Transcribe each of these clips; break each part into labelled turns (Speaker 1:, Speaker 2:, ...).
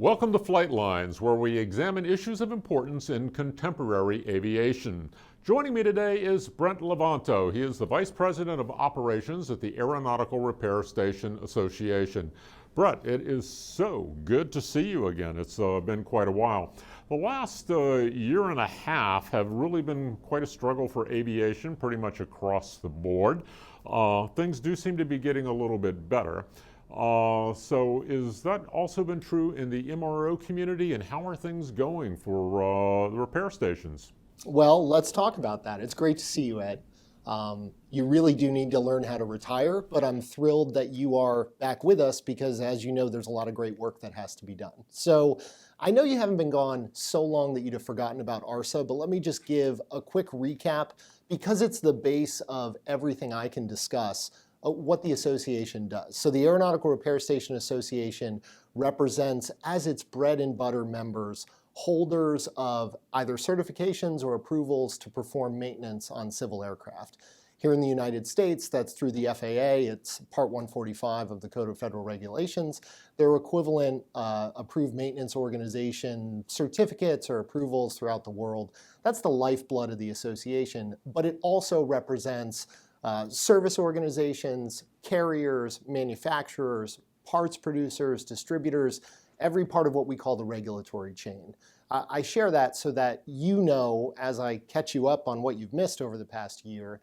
Speaker 1: Welcome to Flight Lines, where we examine issues of importance in contemporary aviation. Joining me today is Brent Levanto. He is the Vice President of Operations at the Aeronautical Repair Station Association. Brent, it is so good to see you again. It's been quite a while. The last year and a half have really been quite a struggle for aviation, pretty much across the board. Things do seem to be getting a little bit better. So is that also been true in the MRO community, and how are things going for the repair stations?
Speaker 2: Well, let's talk about that. It's great to see you, Ed. You really do need to learn how to retire, but I'm thrilled that you are back with us because, as you know, there's a lot of great work that has to be done. So I know you haven't been gone so long that you'd have forgotten about Arsa, but let me just give a quick recap because it's the base of everything I can discuss what the association does. So the Aeronautical Repair Station Association represents, as its bread and butter members, holders of either certifications or approvals to perform maintenance on civil aircraft. Here in the United States, that's through the FAA. It's Part 145 of the Code of Federal Regulations. Their equivalent approved maintenance organization certificates or approvals throughout the world. That's the lifeblood of the association, but it also represents service organizations, carriers, manufacturers, parts producers, distributors, every part of what we call the regulatory chain. I share that so that you know, as I catch you up on what you've missed over the past year,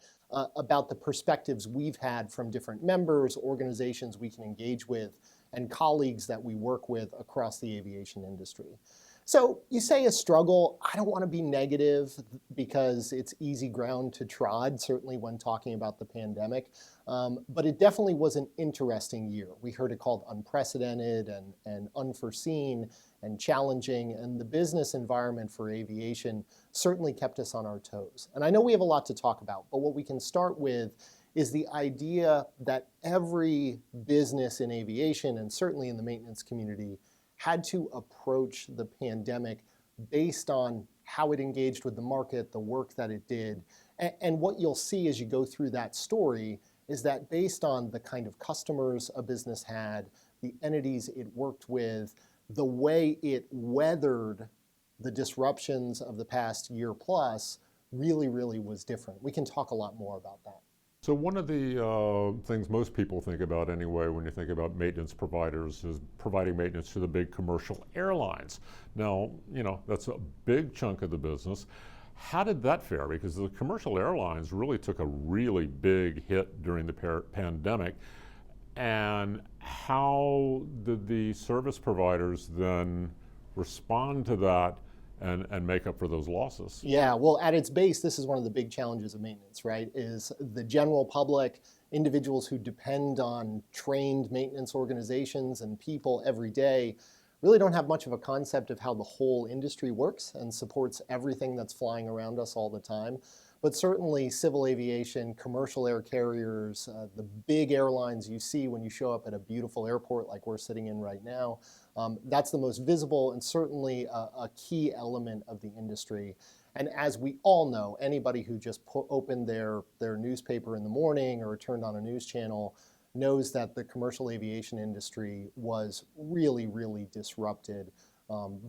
Speaker 2: about the perspectives we've had from different members, organizations we can engage with, and colleagues that we work with across the aviation industry. So you say a struggle. I don't want to be negative because it's easy ground to trod, certainly when talking about the pandemic. But it definitely was an interesting year. We heard it called unprecedented and unforeseen and challenging. And the business environment for aviation certainly kept us on our toes. And I know we have a lot to talk about, but what we can start with is the idea that every business in aviation, and certainly in the maintenance community, had to approach the pandemic based on how it engaged with the market, the work that it did. And what you'll see as you go through that story is that based on the kind of customers a business had, the entities it worked with, the way it weathered the disruptions of the past year plus really was different. We can talk a lot more about that.
Speaker 1: So one of the things most people think about anyway when you think about maintenance providers is providing maintenance to the big commercial airlines. Now, you know, that's a big chunk of the business. How did that fare? Because the commercial airlines really took a really big hit during the pandemic. And how did the service providers then respond to that and make up for those losses?
Speaker 2: Yeah, well, at its base, this is one of the big challenges of maintenance, right? Is the general public, individuals who depend on trained maintenance organizations and people every day, really don't have much of a concept of how the whole industry works and supports everything that's flying around us all the time. But certainly civil aviation, commercial air carriers, the big airlines you see when you show up at a beautiful airport like we're sitting in right now, that's the most visible and certainly a key element of the industry. And as we all know, anybody who just opened their newspaper in the morning or turned on a news channel knows that the commercial aviation industry was really disrupted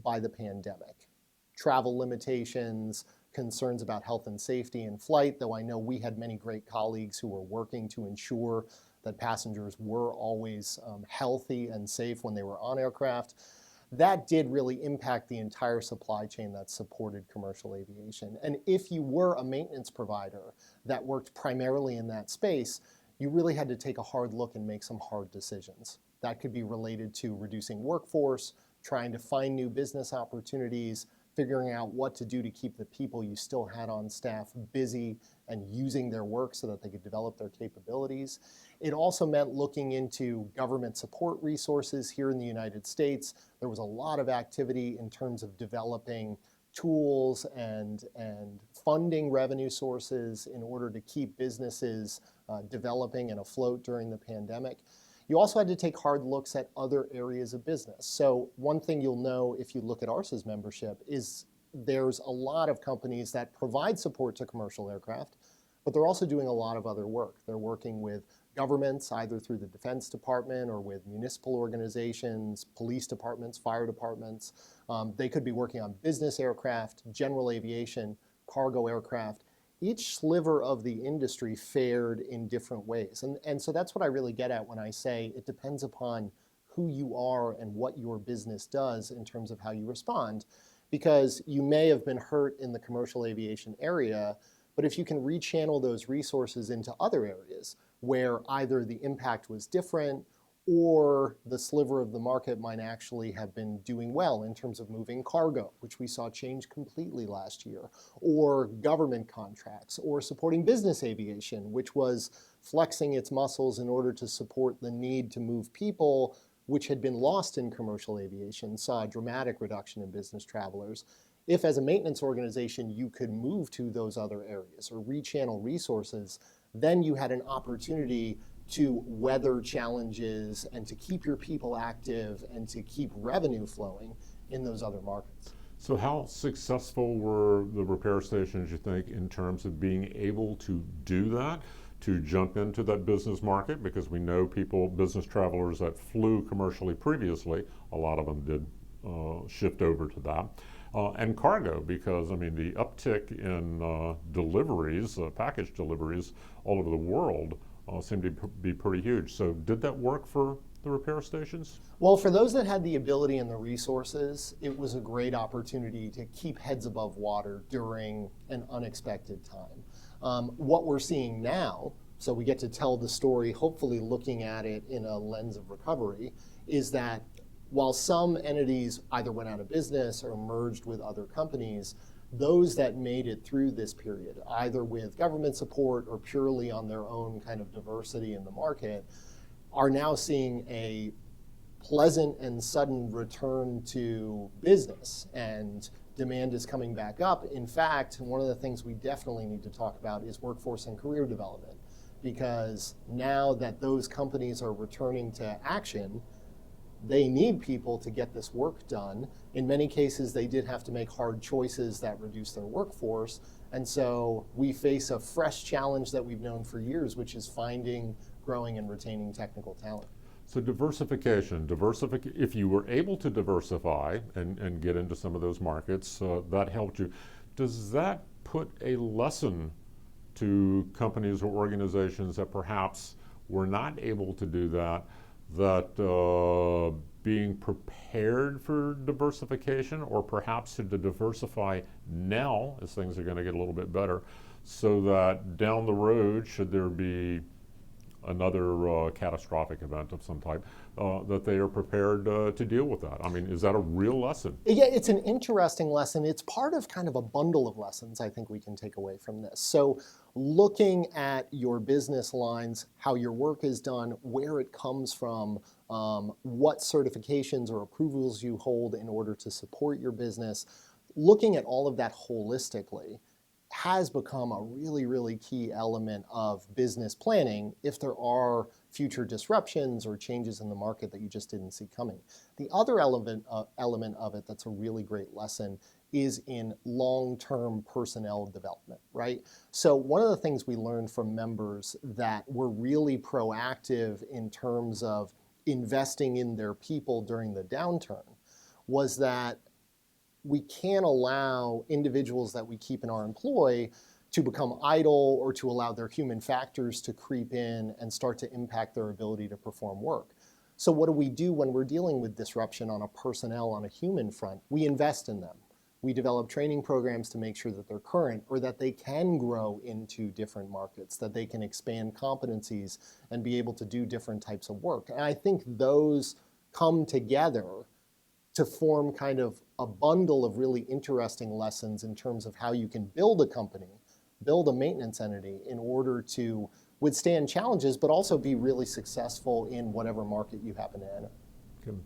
Speaker 2: by the pandemic. Travel limitations, concerns about health and safety in flight, though I know we had many great colleagues who were working to ensure that passengers were always healthy and safe when they were on aircraft. That did really impact the entire supply chain that supported commercial aviation. And if you were a maintenance provider that worked primarily in that space, you really had to take a hard look and make some hard decisions. That could be related to reducing workforce, trying to find new business opportunities, figuring out what to do to keep the people you still had on staff busy and using their work so that they could develop their capabilities. It also meant looking into government support resources here in the United States. There was a lot of activity in terms of developing tools and funding revenue sources in order to keep businesses developing and afloat during the pandemic. You also had to take hard looks at other areas of business. So one thing you'll know if you look at Arsa's membership is there's a lot of companies that provide support to commercial aircraft, but they're also doing a lot of other work. They're working with governments, either through the Defense Department or with municipal organizations, police departments, fire departments. They could be working on business aircraft, general aviation, cargo aircraft. Each sliver of the industry fared in different ways. And so that's what I really get at when I say it depends upon who you are and what your business does in terms of how you respond. Because you may have been hurt in the commercial aviation area, but if you can rechannel those resources into other areas where either the impact was different or the sliver of the market might actually have been doing well in terms of moving cargo, which we saw change completely last year, or government contracts, or supporting business aviation, which was flexing its muscles in order to support the need to move people, which had been lost in commercial aviation, saw a dramatic reduction in business travelers. If as a maintenance organization you could move to those other areas or rechannel resources, then you had an opportunity to weather challenges and to keep your people active and to keep revenue flowing in those other markets.
Speaker 1: So how successful were the repair stations, you think, in terms of being able to do that, to jump into that business market? Because we know business travelers that flew commercially previously, a lot of them did shift over to that. And cargo, because I mean the uptick in deliveries, package deliveries all over the world seemed to be pretty huge. So did that work for the repair stations?
Speaker 2: Well, for those that had the ability and the resources, it was a great opportunity to keep heads above water during an unexpected time. What we're seeing now, so we get to tell the story, hopefully looking at it in a lens of recovery, is that while some entities either went out of business or merged with other companies, those that made it through this period, either with government support or purely on their own kind of diversity in the market, are now seeing a pleasant and sudden return to business, and demand is coming back up. In fact, one of the things we definitely need to talk about is workforce and career development, because now that those companies are returning to action, they need people to get this work done. In many cases, they did have to make hard choices that reduce their workforce. And so we face a fresh challenge that we've known for years, which is finding, growing, and retaining technical talent.
Speaker 1: So diversification, if you were able to diversify and get into some of those markets, that helped you. Does that put a lesson to companies or organizations that perhaps were not able to do that, being prepared for diversification, or perhaps to diversify now as things are going to get a little bit better, so that down the road, should there be another catastrophic event of some type, that they are prepared to deal with that? I mean, is that a real lesson?
Speaker 2: Yeah, it's an interesting lesson. It's part of kind of a bundle of lessons I think we can take away from this. So looking at your business lines, how your work is done, where it comes from, what certifications or approvals you hold in order to support your business, looking at all of that holistically has become a really, really key element of business planning if there are future disruptions or changes in the market that you just didn't see coming. The other element of it that's a really great lesson is in long-term personnel development, right? So one of the things we learned from members that were really proactive in terms of investing in their people during the downturn was that we can't allow individuals that we keep in our employ to become idle or to allow their human factors to creep in and start to impact their ability to perform work. So what do we do when we're dealing with disruption on a personnel, on a human front? We invest in them. We develop training programs to make sure that they're current or that they can grow into different markets, that they can expand competencies and be able to do different types of work. And I think those come together to form kind of a bundle of really interesting lessons in terms of how you can build a company, build a maintenance entity in order to withstand challenges, but also be really successful in whatever market you happen to enter.
Speaker 1: Okay.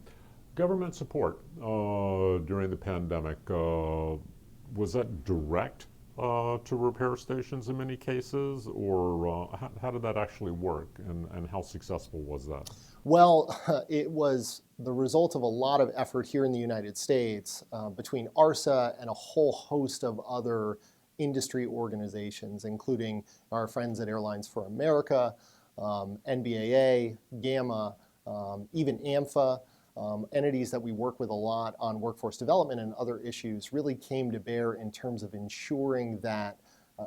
Speaker 1: Government support during the pandemic, was that direct to repair stations in many cases, or how did that actually work, and how successful was that?
Speaker 2: Well, it was the result of a lot of effort here in the United States between Arsa and a whole host of other industry organizations, including our friends at Airlines for America, NBAA, GAMA, even AMFA, entities that we work with a lot on workforce development and other issues really came to bear in terms of ensuring that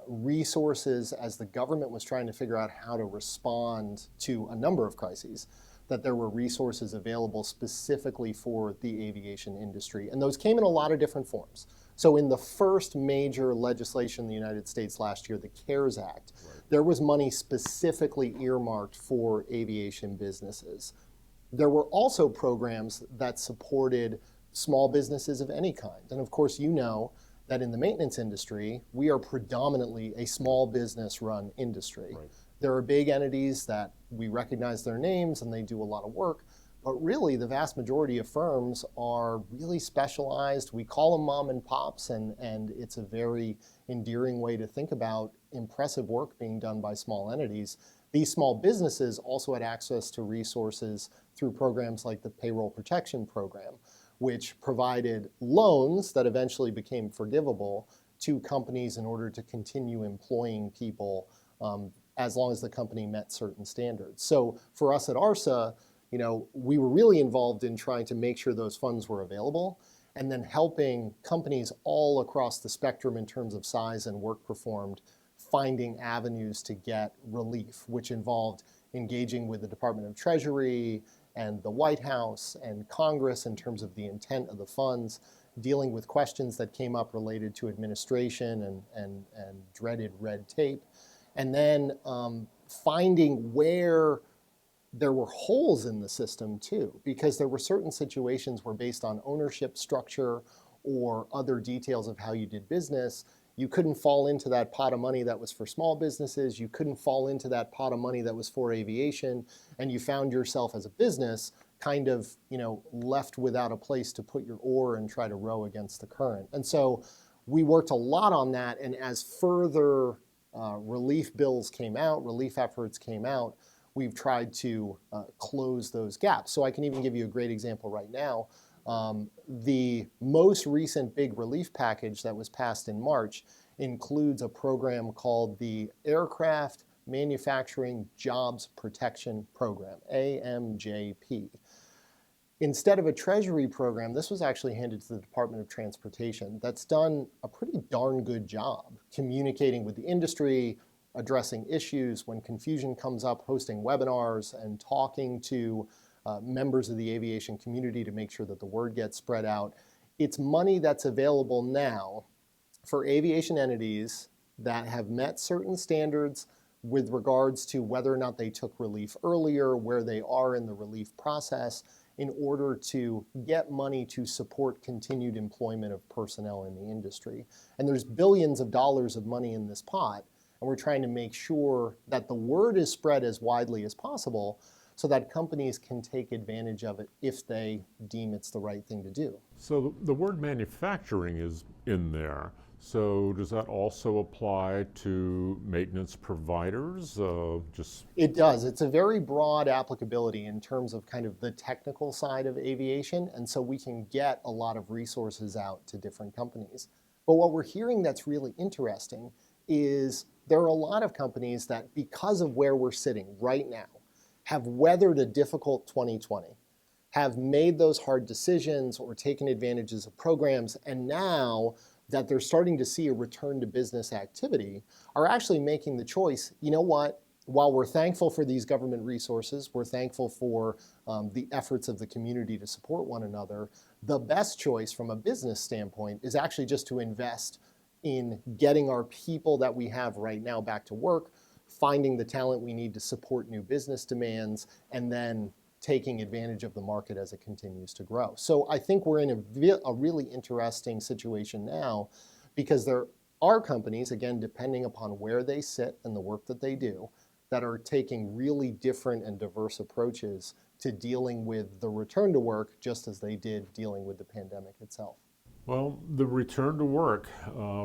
Speaker 2: resources, as the government was trying to figure out how to respond to a number of crises, that there were resources available specifically for the aviation industry. And those came in a lot of different forms. So in the first major legislation in the United States last year, the CARES Act, there was money specifically earmarked for aviation businesses. There were also programs that supported small businesses of any kind. And of course, you know that in the maintenance industry, we are predominantly a small business run industry.
Speaker 1: Right.
Speaker 2: There are big entities that we recognize their names and they do a lot of work, but really the vast majority of firms are really specialized. We call them mom and pops, and it's a very endearing way to think about impressive work being done by small entities. These small businesses also had access to resources through programs like the Payroll Protection Program, which provided loans that eventually became forgivable to companies in order to continue employing people as long as the company met certain standards. So for us at Arsa, you know, we were really involved in trying to make sure those funds were available and then helping companies all across the spectrum in terms of size and work performed, finding avenues to get relief, which involved engaging with the Department of Treasury and the White House and Congress in terms of the intent of the funds, dealing with questions that came up related to administration and dreaded red tape, and then finding where there were holes in the system too, because there were certain situations where based on ownership structure or other details of how you did business, you couldn't fall into that pot of money that was for small businesses, you couldn't fall into that pot of money that was for aviation, and you found yourself as a business kind of, you know, left without a place to put your oar and try to row against the current. And so we worked a lot on that, and as further relief bills came out, relief efforts came out, we've tried to close those gaps. So I can even give you a great example right now. The most recent big relief package that was passed in March includes a program called the Aircraft Manufacturing Jobs Protection Program, AMJP. Instead of a Treasury program, this was actually handed to the Department of Transportation that's done a pretty darn good job communicating with the industry, addressing issues when confusion comes up, hosting webinars and talking to members of the aviation community to make sure that the word gets spread out. It's money that's available now for aviation entities that have met certain standards with regards to whether or not they took relief earlier, where they are in the relief process, in order to get money to support continued employment of personnel in the industry. And there's billions of dollars of money in this pot, and we're trying to make sure that the word is spread as widely as possible so that companies can take advantage of it if they deem it's the right thing to do.
Speaker 1: So the word manufacturing is in there. So does that also apply to maintenance providers?
Speaker 2: It does. It's a very broad applicability in terms of kind of the technical side of aviation, and so we can get a lot of resources out to different companies. But what we're hearing that's really interesting is there are a lot of companies that, because of where we're sitting right now, have weathered a difficult 2020, have made those hard decisions or taken advantages of programs, and now that they're starting to see a return to business activity, are actually making the choice, you know what, while we're thankful for these government resources, we're thankful for the efforts of the community to support one another, the best choice from a business standpoint is actually just to invest in getting our people that we have right now back to work, finding the talent we need to support new business demands, and then taking advantage of the market as it continues to grow. So I think we're in a really interesting situation now because there are companies, again, depending upon where they sit and the work that they do, that are taking really different and diverse approaches to dealing with the return to work just as they did dealing with the pandemic itself.
Speaker 1: Well, the return to work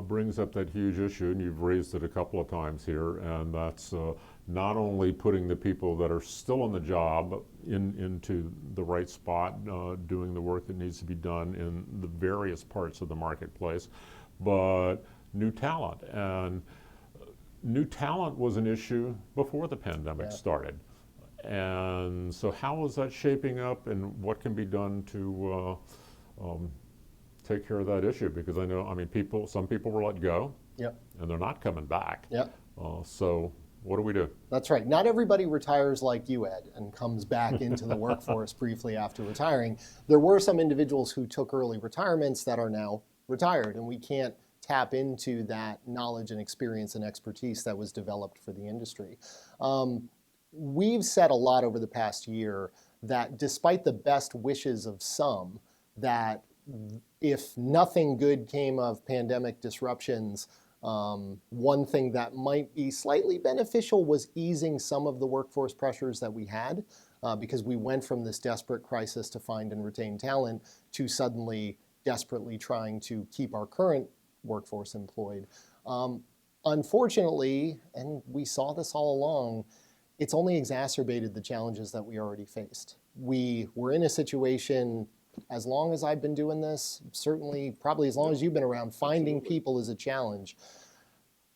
Speaker 1: brings up that huge issue, and you've raised it a couple of times here, and that's not only putting the people that are still on the job into the right spot, doing the work that needs to be done in the various parts of the marketplace, but new talent. And new talent was an issue before the pandemic started. And so how is that shaping up, and what can be done to take care of that issue? Because I know, I mean, some people were let go, and they're not coming back. So what do we do?
Speaker 2: That's right. Not everybody retires like you, Ed, and comes back into the workforce briefly after retiring. There were some individuals who took early retirements that are now retired, and we can't tap into that knowledge and experience and expertise that was developed for the industry. We've said a lot over the past year that despite the best wishes of some, that if nothing good came of pandemic disruptions, one thing that might be slightly beneficial was easing some of the workforce pressures that we had, because we went from this desperate crisis to find and retain talent to suddenly desperately trying to keep our current workforce employed. Unfortunately, and we saw this all along, it's only exacerbated the challenges that we already faced. We were in a situation, as long as I've been doing this, certainly probably as long as you've been around, finding people is a challenge.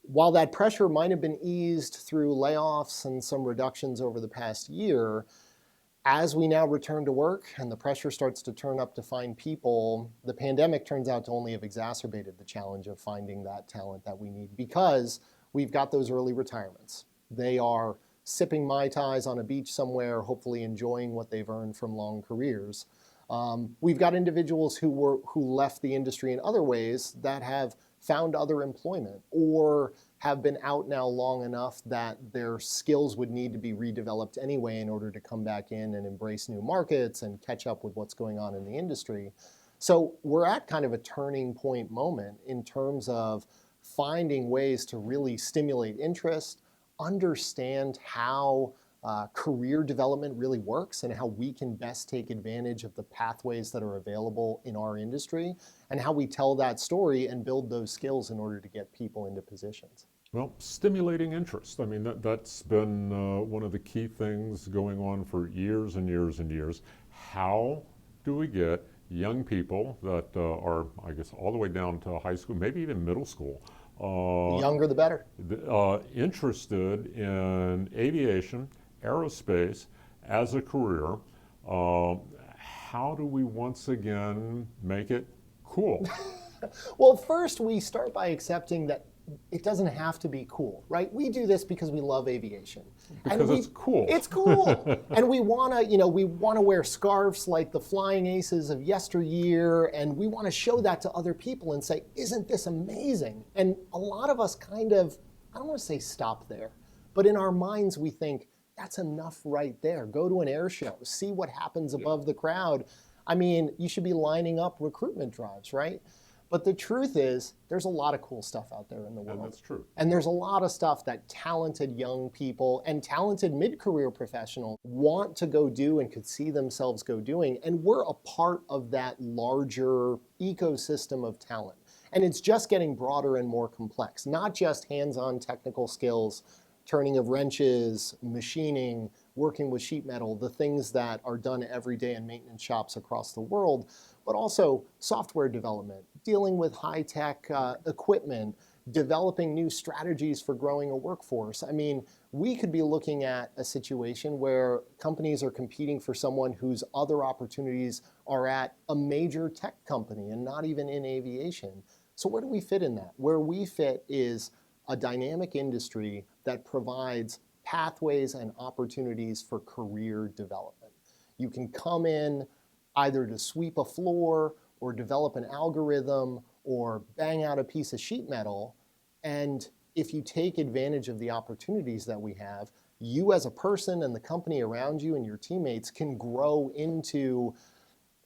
Speaker 2: While that pressure might have been eased through layoffs and some reductions over the past year, as we now return to work and the pressure starts to turn up to find people, the pandemic turns out to only have exacerbated the challenge of finding that talent that we need, because we've got those early retirements. They are sipping Mai Tais on a beach somewhere, hopefully enjoying what they've earned from long careers. We've got individuals who left the industry in other ways that have found other employment, or have been out now long enough that their skills would need to be redeveloped anyway in order to come back in and embrace new markets and catch up with what's going on in the industry. So we're at kind of a turning point moment in terms of finding ways to really stimulate interest, understand how career development really works and how we can best take advantage of the pathways that are available in our industry, and how we tell that story and build those skills in order to get people into positions.
Speaker 1: Well, stimulating interest. I mean, that's been one of the key things going on for years and years and years. How do we get young people that are, I guess, all the way down to high school, maybe even middle school,
Speaker 2: The younger the better.
Speaker 1: interested in aviation, aerospace as a career? How do we once again make it cool?
Speaker 2: Well, first we start by accepting that it doesn't have to be cool, right? We do this because we love aviation.
Speaker 1: Because it's cool.
Speaker 2: It's cool. And we want to wear scarves like the flying aces of yesteryear, and we want to show that to other people and say, isn't this amazing? And a lot of us kind of, I don't want to say stop there, but in our minds we think, that's enough right there. Go to an air show, see what happens above the crowd. I mean, you should be lining up recruitment drives, right? But the truth is, there's a lot of cool stuff out there in the world.
Speaker 1: And that's true.
Speaker 2: And there's a lot of stuff that talented young people and talented mid-career professionals want to go do and could see themselves go doing. And we're a part of that larger ecosystem of talent. And it's just getting broader and more complex, not just hands-on technical skills, turning of wrenches, machining, working with sheet metal, the things that are done every day in maintenance shops across the world, but also software development, dealing with high-tech equipment, developing new strategies for growing a workforce. I mean, we could be looking at a situation where companies are competing for someone whose other opportunities are at a major tech company and not even in aviation. So where do we fit in that? Where we fit is a dynamic industry that provides pathways and opportunities for career development. You can come in either to sweep a floor or develop an algorithm or bang out a piece of sheet metal. And if you take advantage of the opportunities that we have, you as a person and the company around you and your teammates can grow into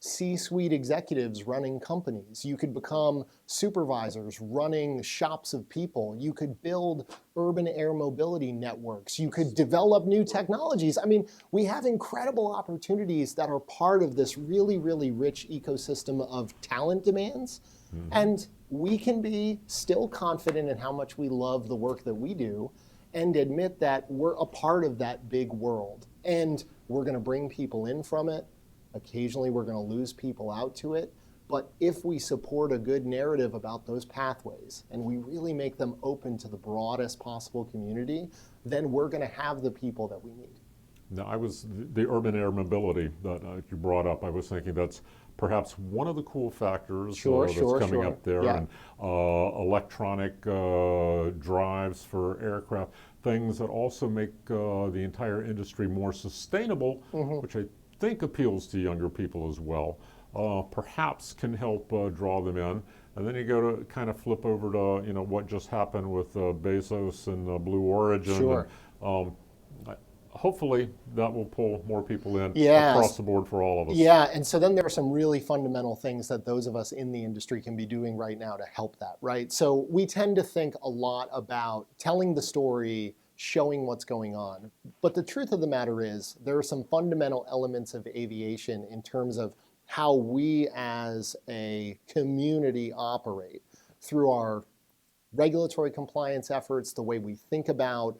Speaker 2: C-suite executives running companies. You could become supervisors running shops of people. You could build urban air mobility networks. You could develop new technologies. I mean, we have incredible opportunities that are part of this really, really rich ecosystem of talent demands. Mm-hmm. And we can be still confident in how much we love the work that we do and admit that we're a part of that big world. And we're going to bring people in from it. Occasionally, we're going to lose people out to it. But if we support a good narrative about those pathways and we really make them open to the broadest possible community, then we're going to have the people that we need.
Speaker 1: Now, the urban air mobility that you brought up. I was thinking that's perhaps one of the cool factors that's coming up there,
Speaker 2: Yeah.
Speaker 1: and electronic drives for aircraft, things that also make the entire industry more sustainable, which I think appeals to younger people as well. Perhaps can help draw them in. And then you go to kind of flip over to what just happened with Bezos and Blue Origin.
Speaker 2: Sure.
Speaker 1: And, hopefully that will pull more people in
Speaker 2: Yes.
Speaker 1: across the board for all of us.
Speaker 2: Yeah, and so then there are some really fundamental things that those of us in the industry can be doing right now to help that, right? So we tend to think a lot about telling the story, showing what's going on. But the truth of the matter is there are some fundamental elements of aviation in terms of how we as a community operate through our regulatory compliance efforts, the way we think about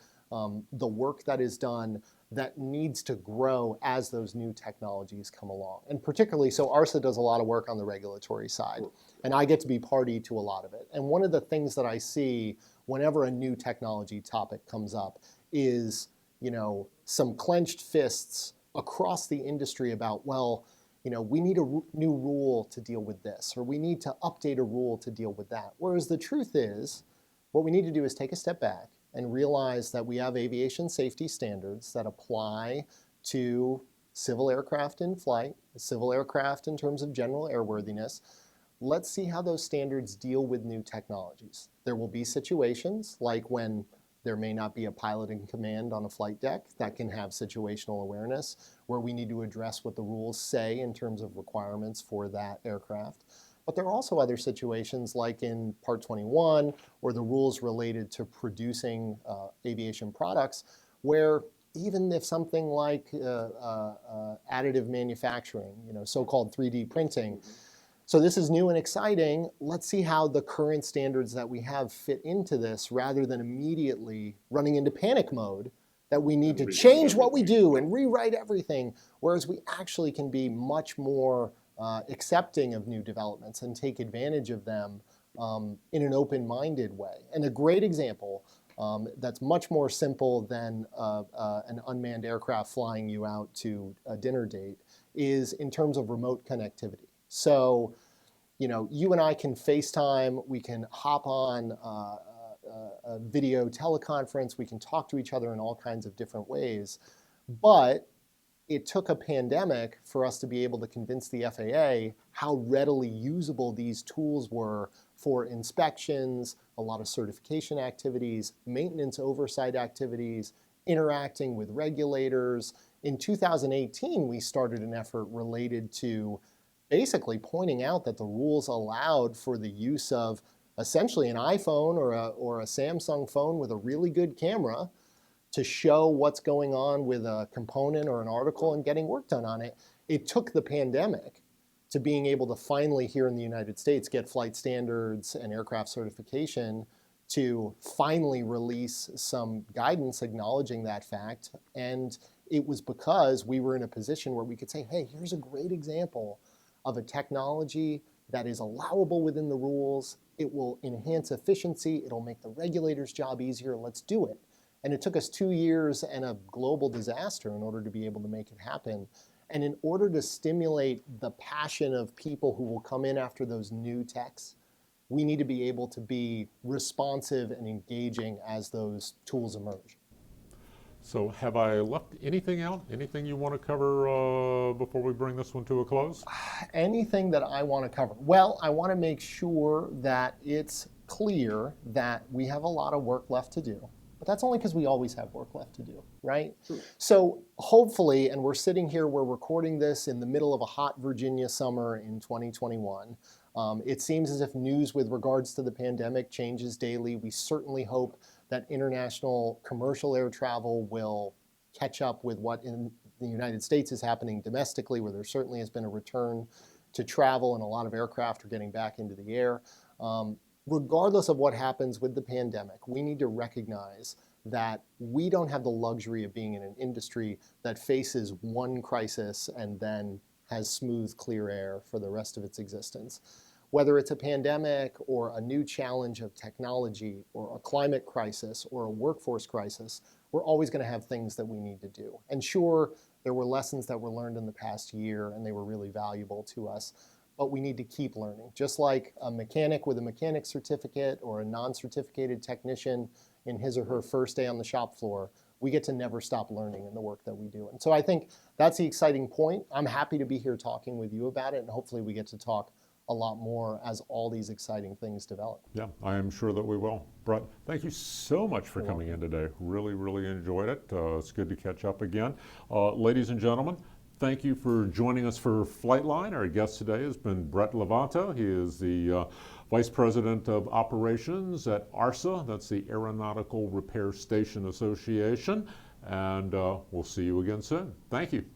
Speaker 2: the work that is done that needs to grow as those new technologies come along. And particularly, so Arsa does a lot of work on the regulatory side, and I get to be party to a lot of it. And one of the things that I see whenever a new technology topic comes up is, some clenched fists across the industry about, well, we need a new rule to deal with this, or we need to update a rule to deal with that. Whereas the truth is, what we need to do is take a step back and realize that we have aviation safety standards that apply to civil aircraft in flight, civil aircraft in terms of general airworthiness. Let's see how those standards deal with new technologies. There will be situations like when there may not be a pilot in command on a flight deck that can have situational awareness, where we need to address what the rules say in terms of requirements for that aircraft. But there are also other situations like in Part 21 or the rules related to producing aviation products, where even if something like additive manufacturing, so-called 3D printing, so this is new and exciting. Let's see how the current standards that we have fit into this, rather than immediately running into panic mode that we need to change what we do and rewrite everything, whereas we actually can be much more accepting of new developments and take advantage of them in an open-minded way. And a great example that's much more simple than an unmanned aircraft flying you out to a dinner date is in terms of remote connectivity. So, you and I can FaceTime, we can hop on a video teleconference, we can talk to each other in all kinds of different ways, but it took a pandemic for us to be able to convince the FAA how readily usable these tools were for inspections, a lot of certification activities, maintenance oversight activities, interacting with regulators. In 2018, we started an effort related to basically pointing out that the rules allowed for the use of essentially an iPhone or a Samsung phone with a really good camera to show what's going on with a component or an article and getting work done on it. It took the pandemic to being able to finally, here in the United States, get flight standards and aircraft certification to finally release some guidance acknowledging that fact. And it was because we were in a position where we could say, hey, here's a great example of a technology that is allowable within the rules. It will enhance efficiency. It'll make the regulator's job easier. Let's do it. And it took us 2 years and a global disaster in order to be able to make it happen. And in order to stimulate the passion of people who will come in after those new techs, we need to be able to be responsive and engaging as those tools emerge.
Speaker 1: So have I left anything out? Anything you want to cover before we bring this one to a close?
Speaker 2: Anything that I want to cover? Well, I want to make sure that it's clear that we have a lot of work left to do. But that's only because we always have work left to do, right? Sure. So hopefully, and we're sitting here, we're recording this in the middle of a hot Virginia summer in 2021. It seems as if news with regards to the pandemic changes daily. We certainly hope that international commercial air travel will catch up with what in the United States is happening domestically, where there certainly has been a return to travel and a lot of aircraft are getting back into the air. Regardless of what happens with the pandemic, we need to recognize that we don't have the luxury of being in an industry that faces one crisis and then has smooth, clear air for the rest of its existence. Whether it's a pandemic or a new challenge of technology or a climate crisis or a workforce crisis, we're always going to have things that we need to do. And sure, there were lessons that were learned in the past year and they were really valuable to us, but we need to keep learning. Just like a mechanic with a mechanic certificate or a non-certificated technician in his or her first day on the shop floor, we get to never stop learning in the work that we do. And so I think that's the exciting point. I'm happy to be here talking with you about it, and hopefully we get to talk a lot more as all these exciting things develop.
Speaker 1: Yeah, I am sure that we will. Brett, thank you so much for coming in today. Really, really enjoyed it. It's good to catch up again. Ladies and gentlemen, thank you for joining us for Flightline. Our guest today has been Brett Levanto. He is the Vice President of Operations at Arsa. That's the Aeronautical Repair Station Association. And we'll see you again soon. Thank you.